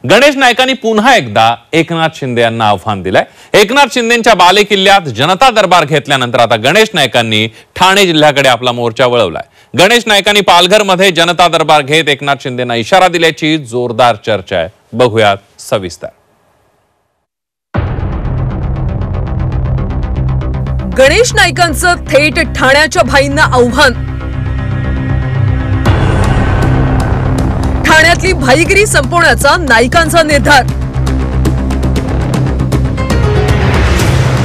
गणेश नाईकांनी पुन्हा एकदा एकनाथ शिंदे यांना आव्हान दिलंय। एकनाथ शिंदेंच्या बालेकिल्ल्यात जनता दरबार घेतल्यानंतर आता गणेश नाईकांनी ठाणे जिल्ह्याकडे आपला मोर्चा वळवलाय। गणेश नाईकांनी पालघरमध्ये जनता दरबार घेत एकनाथ शिंदेंना इशारा दिल्याची जोरदार चर्चा आहे। बघूयात सविस्तर। गणेश नाईकांचं थेट ठाण्याच्या भाईंना आव्हान। ठाण्यातली भाईगिरी संपवण्याचा नाईकांचा निर्धार।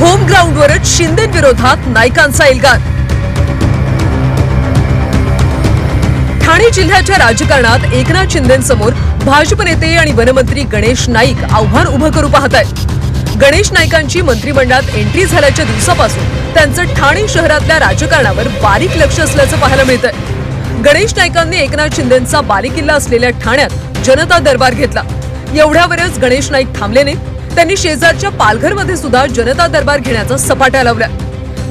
होम ग्राउंडवरच शिंदेंविरोधात नाईकांचा एल्गार। ठाणे जिल्ह्याच्या राजकारणात एकनाथ शिंदेंसमोर भाजप नेते आणि वनमंत्री गणेश नाईक आव्हान उभं करू पाहत आहेत। गणेश नाईकांची मंत्रिमंडळात एंट्री झाल्याच्या दिवसापासून त्यांचं ठाणे शहरातल्या राजकारणावर बारीक लक्ष असल्याचं पाहायला मिळतंय। गणेश नाईकांनी एकनाथ शिंदेंचा बालेकिल्ला असलेल्या ठाण्यात जनता दरबार घेतला। एवढ्यावरच गणेश नाईक थांबले नाहीत, त्यांनी शेजारच्या पालघरमध्ये सुद्धा जनता दरबार घेण्याचा सपाटा लावला।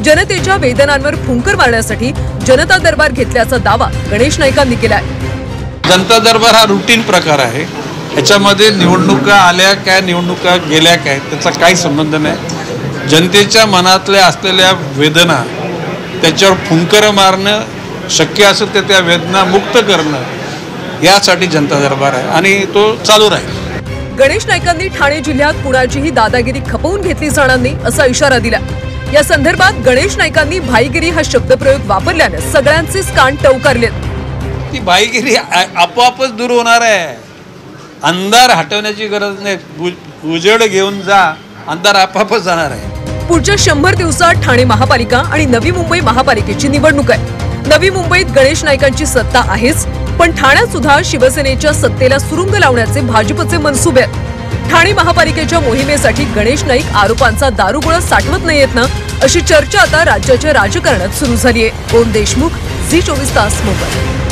जनतेच्या वेदनांवर फुंकर मारण्यासाठी जनता दरबार घेतल्याचा दावा गणेश नाईकांनी केलाय। जनता दरबार हा रुटीन प्रकार आहे। याच्यामध्ये निवडणुका आल्या काय निवडणुका गेल्या काय त्याचा काही संबंध नाही। जनतेच्या मनातल्या असलेल्या वेदना त्याच्यावर फुंकर मारणं, शक्य असेल तर त्या वेदना मुक्त करणं यासाठी जनता दरबार आहे आणि तो चालू राहील। गणेश नाईकांनी ठाणे जिल्ह्यात कुणाचीही दादागिरी खपवून घेतली जाणार नाही असा इशारा दिला। या संदर्भात गणेश नाईकांनी भाईगिरी हा शब्दप्रयोग वापरल्याने सगळ्यांचेच कान टवकारलेत। ती भाईगिरी आपोआपच दूर होणार आहे। अंधार हटवण्याची गरज नाही, उजेड घेऊन जा, अंधार आपोआपच जाणार आहे। पुढच्या 100 दिवसात ठाणे महापालिका आणि नवी मुंबई महापालिकेची निवडणूक आहे। नवी मुंबईत गणेश नाईकांची सत्ता आहेच, पण ठाण्यात सुद्धा शिवसेनेच्या सत्तेला सुरुंग लावण्याचे भाजपचे मनसुबे आहेत। ठाणे महापालिकेच्या मोहिमेसाठी गणेश नाईक आरोपांचा दारुगोळा साठवत नाहीयेत ना, अशी चर्चा आता राज्याच्या राजकारणात सुरू झाली आहे। ओम देशमुख, झी 24 तास, मुंबई।